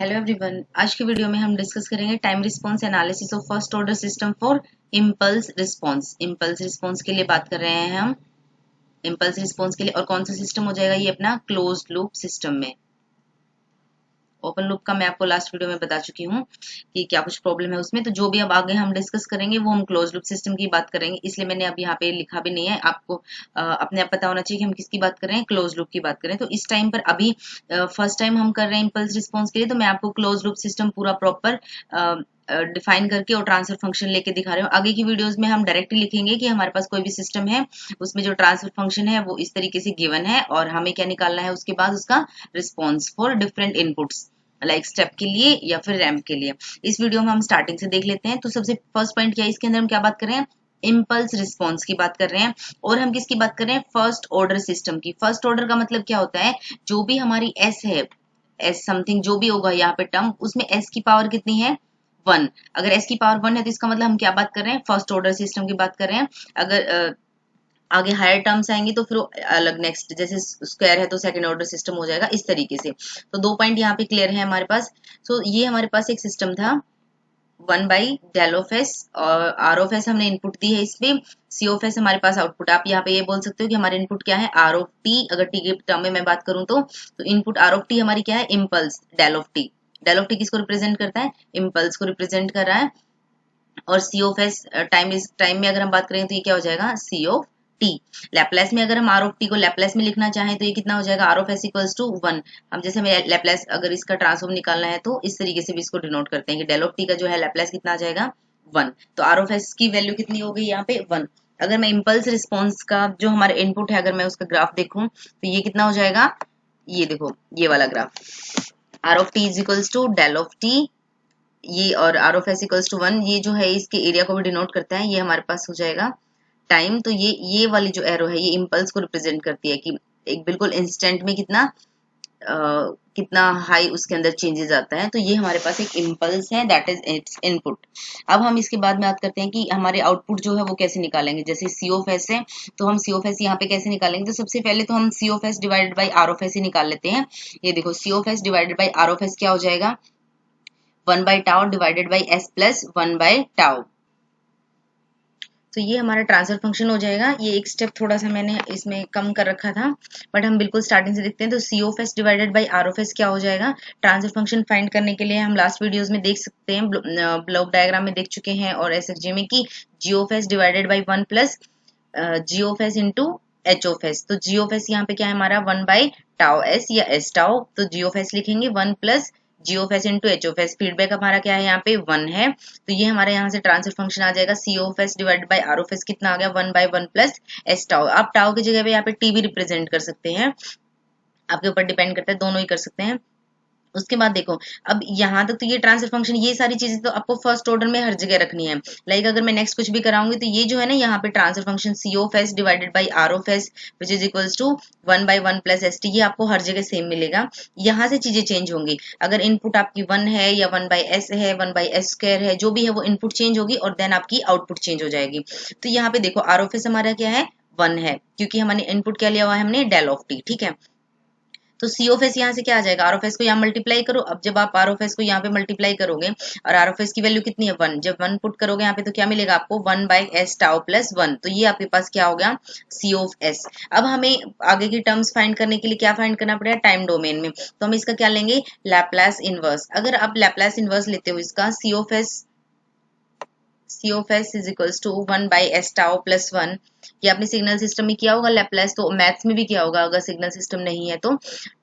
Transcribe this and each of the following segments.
Hello everyone. आज की video में हम डिस्कस करेंगे time response analysis of first order system for impulse response. Impulse response के लिए बात कर रहे हैं हम। इम्पल्स रिस्पांस के लिए और कौन सा सिस्टम हो जाएगा ये अपना क्लोज्ड लूप सिस्टम में। ओपन लूप का मैं आपको लास्ट वीडियो में बता चुकी हूँ कि क्या कुछ प्रॉब्लम है उसमें, तो जो भी अब आगे हम डिस्कस करेंगे वो हम क्लोज लूप सिस्टम की बात करेंगे, इसलिए मैंने अब यहाँ पे लिखा भी नहीं है। आपको अपने आप पता होना चाहिए कि हम किसकी बात कर रहे हैं, क्लोज लूप की बात करें। तो इस टाइम पर अभी फर्स्ट टाइम हम कर रहे हैं इम्पल्स रिस्पॉन्स के लिए, तो मैं आपको क्लोज लूप सिस्टम पूरा प्रॉपर डिफाइन करके और ट्रांसफर फंक्शन लेके दिखा रहे हो। आगे की वीडियोस में हम डायरेक्टली लिखेंगे कि हमारे पास कोई भी सिस्टम है, उसमें जो ट्रांसफर फंक्शन है वो इस तरीके से गिवन है और हमें क्या निकालना है उसके बाद उसका response for different inputs, like step के लिए या फिर रैंप के लिए। इस वीडियो में हम स्टार्टिंग से देख लेते हैं। तो सबसे फर्स्ट पॉइंट क्या है, इसके अंदर हम क्या बात कर रहे हैं, इम्पल्स रिस्पॉन्स की बात कर रहे हैं। और हम किसकी बात कर रहे हैं, फर्स्ट ऑर्डर सिस्टम की। फर्स्ट ऑर्डर का मतलब क्या होता है, जो भी हमारी एस है, एस समथिंग जो भी होगा यहाँ पे टर्म, उसमें एस की पावर कितनी है, 1। अगर एस की पावर 1 है तो इसका मतलब हम क्या बात कर रहे हैं, फर्स्ट ऑर्डर सिस्टम की बात कर रहे हैं। अगर आगे हायर टर्म्स आएंगी तो फिर अलग नेक्स्ट, जैसे स्क्वायर है तो सेकंड ऑर्डर सिस्टम हो जाएगा, इस तरीके से। तो 2 पॉइंट यहाँ पे क्लियर है हमारे पास। सो ये हमारे पास एक सिस्टम था 1/del ऑफ एस, और आर ऑफ एस हमने इनपुट दी है, इस पे सी ऑफ एस हमारे पास आउटपुट। आप यहाँ पे ये बोल सकते हो कि हमारे इनपुट क्या है, आर ऑफ टी। अगर टी के टर्म में मैं बात करूं तो इनपुट आर ऑफ टी हमारी क्या है, impulse del of T. Del of T किसको रिप्रेजेंट करता है, इम्पल्स को रिप्रेजेंट कर रहा है। और सी ऑफ एस टाइम में अगर हम बात करें तो ये क्या हो जाएगा, सी ऑफ टी। लैपलेस में अगर हम आर ऑफ टी को लैपलेस में लिखना चाहें तो ये कितना हो जाएगा, R of S equals to 1। हम जैसे हमें लैपलेस अगर इसका ट्रांसफॉर्म निकालना है तो इस तरीके से भी इसको डिनोट करते हैं कि डेल ऑफ टी का जो है लैपलेस कितना आ जाएगा, 1। तो आर ऑफ एस की वैल्यू कितनी हो गई यहाँ पे, 1। अगर मैं इम्पल्स रिस्पॉन्स का जो हमारा इनपुट है, अगर मैं उसका ग्राफ देखूं तो ये कितना हो जाएगा, ये देखो ये वाला graph, R of T is equals to del of T, ये और R of S equals to 1, ये जो है इसके एरिया को भी डिनोट करता है। ये हमारे पास हो जाएगा टाइम। तो ये वाली जो एरो है ये इम्पल्स को रिप्रेजेंट करती है कि एक बिल्कुल इंस्टेंट में कितना हाई उसके अंदर चेंजेस आता है। तो ये हमारे पास एक इम्पल्स है, दैट इज इट्स इनपुट। अब हम इसके बाद में बात करते हैं कि हमारे आउटपुट जो है वो कैसे निकालेंगे। जैसे सी ऑफ एस है तो हम सी ऑफ एस यहाँ पे कैसे निकालेंगे, तो सबसे पहले तो हम C of S divided by R of S ही निकाल लेते हैं। ये देखो C of S divided by R of S क्या हो जाएगा, 1/टाउ डिवाइडेड बाई एस प्लस 1/टाउ। तो ये हमारा ट्रांसफर फंक्शन हो जाएगा। ये एक स्टेप थोड़ा सा मैंने इसमें कम कर रखा था, बट हम बिल्कुल स्टार्टिंग से देखते हैं। तो C of S divided by R of S क्या हो जाएगा, ट्रांसफर फंक्शन फाइंड करने के लिए हम लास्ट वीडियोस में देख सकते हैं, ब्लॉक डायग्राम में देख चुके हैं और एसएफजी में, कि G of S divided by 1 plus G of S into H of S. तो जी ऑफ एस यहाँ पे क्या है हमारा, 1/टाउ एस या एस टाउ। तो जी ऑफ एस लिखेंगे 1 plus G of S into H of S. Feedback हमारा क्या है यहाँ पे 1 है, तो ये हमारे यहाँ से ट्रांसफर फंक्शन आ जाएगा। C of S divided by R of S कितना आ गया, 1/1 प्लस एस टाउ। आप टाउ की जगह पे यहाँ पे टी भी रिप्रेजेंट कर सकते हैं, आपके ऊपर डिपेंड करता है, दोनों ही कर सकते हैं। उसके बाद देखो, अब यहाँ तक तो ये ट्रांसफर फंक्शन, ये सारी चीजें तो आपको फर्स्ट ऑर्डर में हर जगह रखनी है। लाइक अगर मैं नेक्स्ट कुछ भी कराऊंगी तो ये जो है ना, यहाँ पे transfer function C of S divided by R of S which is equals to 1/1 plus S T, ये आपको हर जगह सेम मिलेगा। यहाँ से चीजें चेंज होंगी। अगर इनपुट आपकी 1 है या 1/s है, 1/s स्क्वायर है, जो भी है वो इनपुट चेंज होगी और देन आपकी आउटपुट चेंज हो जाएगी। तो यहाँ पे देखो आर ऑफ एस हमारा क्या है, 1 है, क्योंकि हमने इनपुट क्या लिया हुआ है, हमने डेल ऑफ टी, ठीक है। तो सी ऑफ एस यहाँ से क्या आ जाएगा, आर ऑफ एस को यहाँ मल्टीप्लाई करो। अब जब आप आर ऑफ एस को यहाँ पे मल्टीप्लाई करोगे और आर ऑफ एस की वैल्यू कितनी है, 1, जब 1 पुट करोगे यहाँ पे तो क्या मिलेगा आपको, 1/s टाउ प्लस 1। तो ये आपके पास क्या हो गया, सी ऑफ एस। अब हमें आगे की टर्म्स फाइंड करने के लिए क्या फाइंड करना पड़ेगा, टाइम डोमेन में। तो हम इसका क्या लेंगे, लैपलेस इनवर्स। अगर आप लैपलेस इनवर्स लेते हो इसका, C of S is equals to 1/s tau plus 1। ये आपने सिग्नल सिस्टम में किया होगा लैपलेस, तो मैथ्स में भी किया होगा अगर सिग्नल सिस्टम नहीं है तो।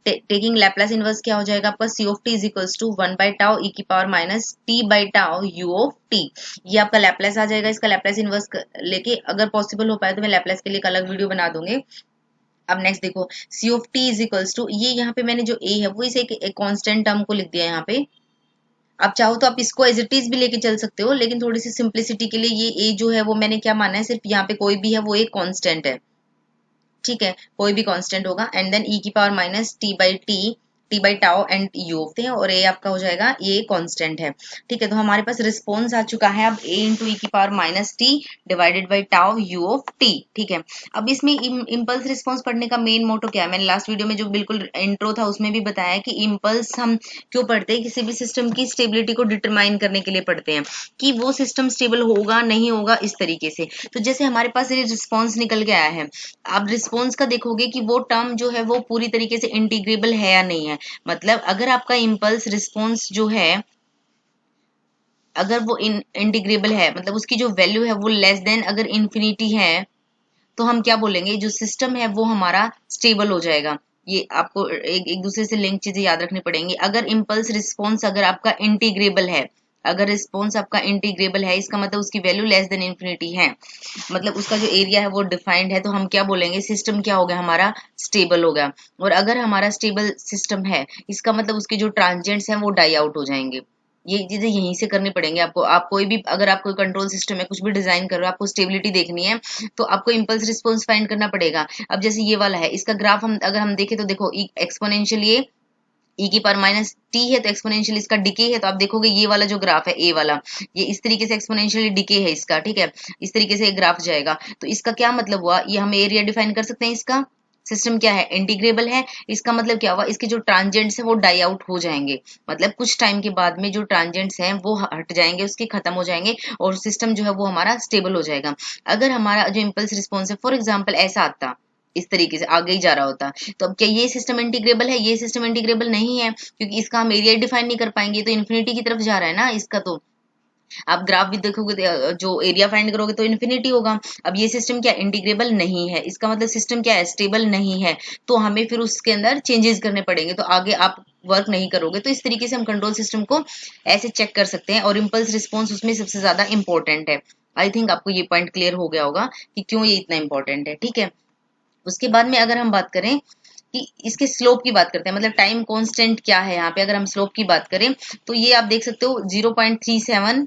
टेकिंग लैपलेस इनवर्स क्या हो जाएगा आपका, C of T is equals to 1/टाउ ई की पावर माइनस t/टाउ यू ऑफ टी। ये आपका लैपलेस आ जाएगा। इसका लैपलेस इनवर्स लेके अगर पॉसिबल हो पाए तो मैं लैपलेस के लिए एक अलग वीडियो बना दूंगी। अब नेक्स्ट देखो, C of T is equals to, ये यहाँ पे मैंने जो ए है वो इसे एक कांस्टेंट टर्म को लिख दिया है यहाँ पे। आप चाहो तो आप इसको एज इट इज भी लेके चल सकते हो, लेकिन थोड़ी सी सिंप्लिसिटी के लिए ये ए जो है वो मैंने क्या माना है, सिर्फ यहाँ पे कोई भी है वो एक कांस्टेंट है, ठीक है, कोई भी कांस्टेंट होगा। एंड देन ई की power minus t/t T by tau and you of T, और ए आपका हो जाएगा, ये कांस्टेंट है। ठीक है, तो हमारे पास रिस्पॉन्स आ चुका है अब ए इंटू ई की power minus T divided by tau you of T. ठीक है, अब इसमें इम्पल्स रिस्पॉन्स पढ़ने का मेन मोटो क्या है, मैंने लास्ट वीडियो में जो बिल्कुल इंट्रो था उसमें भी बताया कि इम्पल्स हम क्यों पढ़ते हैं, किसी भी सिस्टम की स्टेबिलिटी को डिटरमाइन करने के लिए पढ़ते हैं कि वो सिस्टम स्टेबल होगा नहीं होगा, इस तरीके से। तो जैसे हमारे पास ये रिस्पॉन्स निकल के आया है, आप रिस्पॉन्स का देखोगे कि वो टर्म जो है वो पूरी तरीके से इंटीग्रेबल है या नहीं है। मतलब अगर आपका इम्पल्स रिस्पॉन्स जो है, अगर वो इंटीग्रेबल है, मतलब उसकी जो वैल्यू है वो लेस देन अगर इन्फिनिटी है, तो हम क्या बोलेंगे, जो सिस्टम है वो हमारा स्टेबल हो जाएगा। ये आपको एक दूसरे से लिंक चीजें याद रखनी पड़ेंगी। अगर इम्पल्स रिस्पॉन्स अगर आपका इंटीग्रेबल है, अगर रिस्पॉन्स आपका इंटीग्रेबल है, इसका मतलब उसकी वैल्यू लेस देन इन्फिनिटी है, मतलब उसका जो एरिया है वो डिफाइंड है, तो हम क्या बोलेंगे, सिस्टम क्या हो गया हमारा, स्टेबल हो गया। और अगर हमारा स्टेबल सिस्टम है, इसका मतलब उसके जो ट्रांजिएंट्स हैं वो डाई आउट हो जाएंगे। ये चीजें यहीं से करनी पड़ेंगे आपको। आप कोई भी, अगर आप कोई कंट्रोल सिस्टम है, कुछ भी डिजाइन कर रहे हो, आपको स्टेबिलिटी देखनी है, तो आपको इंपल्स रिस्पॉन्स फाइंड करना पड़ेगा। अब जैसे ये वाला है, इसका ग्राफ हम अगर हम देखें तो देखो एक्सपोनेंशियल ये ई की पावर माइनस टी है, तो एक्सपोनेंशियल इसका डिके है। तो आप देखोगे ये वाला जो ग्राफ है ए वाला, ये इस तरीके से एक्सपोनेंशियली डिके है इसका। ठीक है, इस तरीके से एक ग्राफ जाएगा। तो इसका क्या मतलब हुआ, ये हम एरिया डिफाइन कर सकते हैं, इसका सिस्टम क्या है, इंटीग्रेबल है। इसका मतलब क्या हुआ, इसके जो ट्रांजेंट्स हैं वो डाई आउट हो जाएंगे, मतलब कुछ टाइम के बाद में जो ट्रांजेंट्स हैं वो हट जाएंगे, उसके खत्म हो जाएंगे, और सिस्टम जो है वो हमारा स्टेबल हो जाएगा। अगर हमारा जो इम्पल्स रिस्पॉन्स है फॉर एग्जाम्पल ऐसा आता, इस तरीके से आगे ही जा रहा होता, तो अब क्या ये सिस्टम इंटीग्रेबल है, ये सिस्टम इंटीग्रेबल नहीं है, क्योंकि इसका हम एरिया डिफाइन नहीं कर पाएंगे, तो इन्फिनिटी की तरफ जा रहा है ना इसका। तो आप ग्राफ भी देखोगे, जो एरिया फाइंड करोगे तो इन्फिनिटी होगा। अब ये सिस्टम क्या इंटीग्रेबल नहीं है, इसका मतलब सिस्टम क्या है, स्टेबल नहीं है, तो हमें फिर उसके अंदर चेंजेस करने पड़ेंगे, तो आगे आप वर्क नहीं करोगे। तो इस तरीके से हम कंट्रोल सिस्टम को ऐसे चेक कर सकते हैं, और इम्पल्स रिस्पॉन्स उसमें सबसे ज्यादा इंपॉर्टेंट है। आई थिंक आपको ये पॉइंट क्लियर हो गया होगा कि क्यों ये इतना इंपॉर्टेंट है। ठीक है, उसके बाद में अगर हम बात करें कि इसके स्लोप की बात करते हैं, मतलब टाइम कांस्टेंट क्या है यहाँ पे, अगर हम स्लोप की बात करें तो ये आप देख सकते हो 0.37,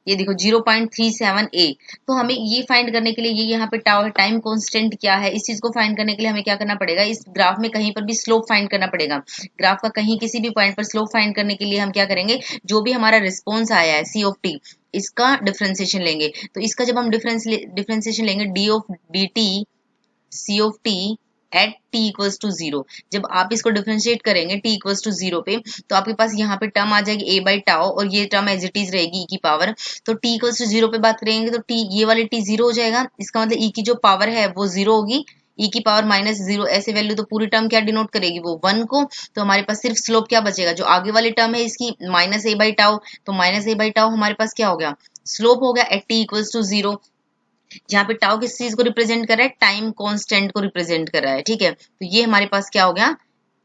ये देखो 0.37 ए। तो हमें ये फाइंड करने के लिए, ये यहाँ पे टाइम कांस्टेंट क्या है, इस चीज को फाइंड करने के लिए हमें क्या करना पड़ेगा, इस ग्राफ में कहीं पर भी स्लोप फाइंड करना पड़ेगा। ग्राफ का कहीं किसी भी पॉइंट पर स्लोप फाइंड करने के लिए हम क्या करेंगे, जो भी हमारा रिस्पॉन्स आया है सी ऑफ टी, इसका डिफरेंशिएशन लेंगे। तो इसका जब हम डिफरेंशिएशन लेंगे D of D T C of T at T equals to zero, जब आप इसको डिफरेंशिएट करेंगे टी इक्वल्स टू जीरो पे, तो आपके पास यहाँ पे टर्म आ जाएगी ए बाई टाओ, और ये टर्म एज इट इज रहेगी ई की पावर। तो टी इक्वल्स टू जीरो पे बात करेंगे तो टी, ये वाली टी जीरो हो जाएगा, इसका मतलब ई की जो पावर है वो जीरो होगी, ई की पावर माइनस जीरो ऐसे वैल्यू, तो पूरी टर्म क्या डिनोट करेगी, वो वन को। तो हमारे पास सिर्फ स्लोप क्या बचेगा, जो आगे वाली टर्म है इसकी माइनस ए बाई टाओ, तो माइनस ए बाई टाओ हमारे पास क्या हो गया, स्लोप हो गया at T equals to zero, जहां पे टाउ किस चीज को रिप्रेजेंट कर रहा है, टाइम कांस्टेंट को रिप्रेजेंट कर रहा है। ठीक है, तो ये हमारे पास क्या हो गया,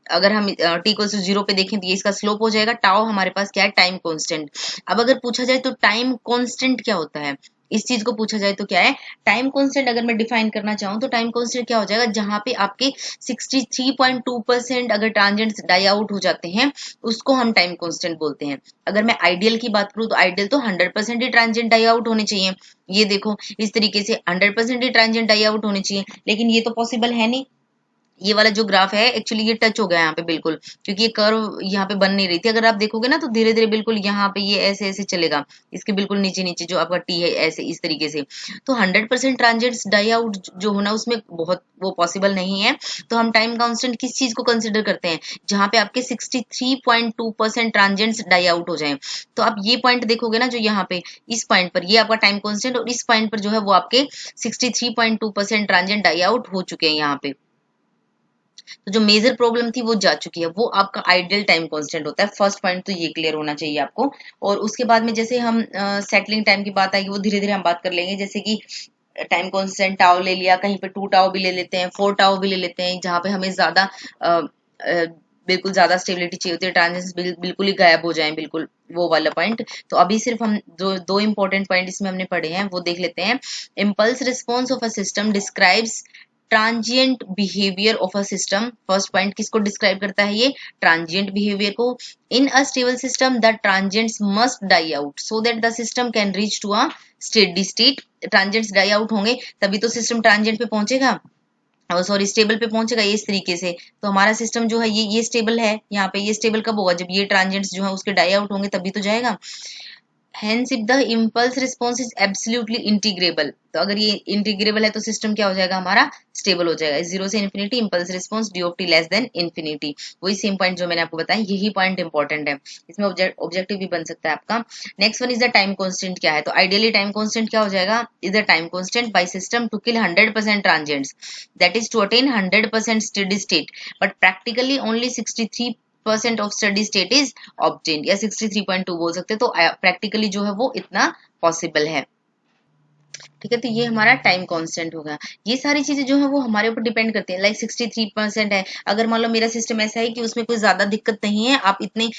अगर हम टी इक्वल टू जीरो पे देखें तो ये इसका स्लोप हो जाएगा, टाउ हमारे पास क्या है, टाइम कांस्टेंट। अब अगर पूछा जाए तो टाइम कांस्टेंट क्या होता है, इस चीज को पूछा जाए तो क्या है टाइम कांस्टेंट, अगर मैं डिफाइन करना चाहूँ तो टाइम कांस्टेंट क्या हो जाएगा, जहां पे आपके 63.2% अगर ट्रांजेंट्स डाई आउट हो जाते हैं, उसको हम टाइम कांस्टेंट बोलते हैं। अगर मैं आइडियल की बात करूँ तो आइडियल तो 100% ही ट्रांजेंट डाई आउट होने चाहिए। ये देखो इस तरीके से 100% ही ट्रांजेंट डाई आउट होने चाहिए, लेकिन ये तो पॉसिबल है नहीं। ये वाला जो ग्राफ है एक्चुअली ये टच हो गया यहाँ पे बिल्कुल, क्योंकि ये कर्व यहाँ पे बन नहीं रही थी। अगर आप देखोगे ना तो धीरे धीरे बिल्कुल यहाँ पे ये ऐसे ऐसे चलेगा, इसके बिल्कुल नीचे नीचे जो आपका टी है ऐसे इस तरीके से। तो 100% ट्रांजेंट्स डाई आउट जो होना उसमें बहुत वो पॉसिबल नहीं है। तो हम टाइम कांस्टेंट किस चीज को कंसिडर करते हैं, जहां पे आपके 63.2% ट्रांजेंट्स डाई आउट हो जाए। तो आप ये पॉइंट देखोगे ना, जो यहाँ पे इस पॉइंट पर ये आपका टाइम कांस्टेंट, और इस पॉइंट पर जो है वो आपके 63.2% ट्रांजेंट डाई आउट हो चुके हैं यहाँ पे। तो जो मेजर प्रॉब्लम थी वो जा चुकी है, वो आपका आइडियल टाइम कांस्टेंट होता है। फर्स्ट पॉइंट तो ये क्लियर होना चाहिए आपको। और उसके बाद में जैसे हम सेटलिंग टाइम की बात आएगी वो धीरे धीरे हम बात कर लेंगे, जैसे कि टाइम कांस्टेंट टाओ ले लिया, कहीं पे 2 टाओ भी ले लेते हैं, 4 टाओ भी ले लेते हैं, जहां पे हमें ज्यादा बिल्कुल ज्यादा स्टेबिलिटी चाहिए होती है, ट्रांजेंट्स बिल्कुल ही गायब हो जाएं, बिल्कुल वो वाला पॉइंट। तो अभी सिर्फ हम जो दो इंपॉर्टेंट पॉइंट इसमें हमने पढ़े हैं वो देख लेते हैं। Impulse response of a system describes transient behaviour of a system. First point किसको डिस्क्राइब करता है, ये ट्रांजिएंट बिहेवियर को। In a stable system the transients must die out so that the system can reach to a steady state. Transients die out होंगे तभी तो system transient पे पहुंचेगा। सॉरी स्टेबल पे पहुंचेगा ये इस तरीके से। तो हमारा सिस्टम जो है ये स्टेबल है। यहाँ पे ये स्टेबल कब होगा, जब ये ट्रांजिएंट्स जो है उसके डाई आउट होंगे तभी तो जाएगा। Hence if the impulse response is absolutely integrable, तो अगर ये इंटीग्रेबल है तो सिस्टम क्या हो जाएगा हमारा, स्टेबल हो जाएगा। जीरो से infinity impulse response D of T less than infinity, वही सेम पॉइंट जो मैंने आपको बताया, यही पॉइंट इंपॉर्टेंट है। इसमें ऑब्जेक्टिव भी बन सकता है आपका। Next one is the time constant क्या है, तो आइडियली टाइम कॉन्स्टेंट क्या हो जाएगा, is the time constant by system to kill 100% transients, that is to attain 100% steady state, but practically only 63% of study state is obtained, या 63.2 बोल सकते हैं। तो प्रैक्टिकली जो है वो इतना पॉसिबल है। ठीक है, तो ये हमारा टाइम कांस्टेंट होगा। ये सारी चीजें जो है वो हमारे ऊपर डिपेंड करती हैं। लाइक 63% है, अगर मान लो मेरा सिस्टम ऐसा है कि उसमें कोई ज्यादा दिक्कत नहीं है, आप इतने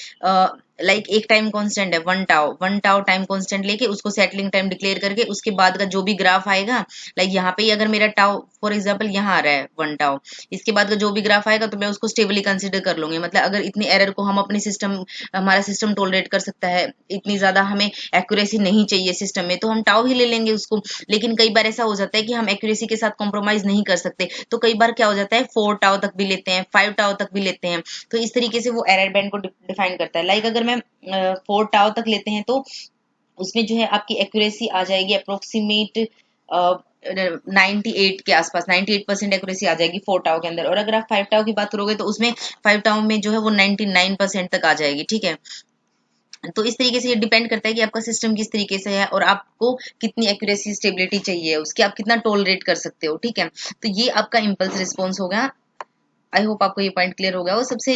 लाइक एक टाइम कांस्टेंट है 1 टाउ टाइम कांस्टेंट लेके उसको सेटलिंग टाइम डिक्लेयर करके उसके बाद का जो भी ग्राफ आएगा, लाइक यहाँ पे अगर मेरा टाउ फॉर एग्जाम्पल यहाँ आ रहा है 1 टाउ, इसके बाद का जो भी ग्राफ आएगा तो मैं उसको स्टेबली कंसिडर कर लूंगी। मतलब अगर इतनी एरर को हम अपने सिस्टम, हमारा सिस्टम टॉलरेट कर सकता है, इतनी ज्यादा हमें एक्यूरेसी नहीं चाहिए सिस्टम में, तो हम टाउ ही ले लेंगे उसको। लेकिन कई बार ऐसा हो जाता है कि हम एक्यूरेसी के साथ कॉम्प्रोमाइज नहीं कर सकते, तो कई बार क्या हो जाता है 4 टाउ तक भी लेते हैं, 5 टाउ तक भी लेते हैं। तो इस तरीके से वो एरर बैंड को डिफाइन करता है। लाइक अगर मैं 4 टाउ तक लेते हैं तो उसमें जो है आपकी एक्यूरेसी आ जाएगी अप्रोक्सीमेट 98 के आसपास, 98% एक्यूरेसी आ जाएगी 4 टाउ के अंदर। और अगर आप 5 टाउ की बात करोगे तो उसमें 5 टाउ में जो है वो 99% तक आ जाएगी। ठीक है, तो इस तरीके से ये डिपेंड करता है कि आपका सिस्टम किस तरीके से है और आपको कितनी एक्यूरेसी स्टेबिलिटी चाहिए उसकी, आप कितना टॉलरेट कर सकते हो। ठीक है, तो ये आपका इम्पल्स रिस्पॉन्स हो गया। आई होप आपको ये पॉइंट क्लियर हो गया। वो सबसे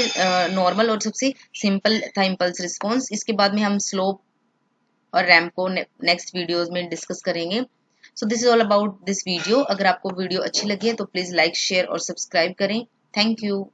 नॉर्मल और सबसे सिंपल था इम्पल्स रिस्पॉन्स। इसके बाद में हम स्लोप और रैम्प को नेक्स्ट वीडियोज में डिस्कस करेंगे। So this is all about this video. अगर आपको वीडियो अच्छी लगी है तो प्लीज लाइक शेयर और सब्सक्राइब करें। Thank you.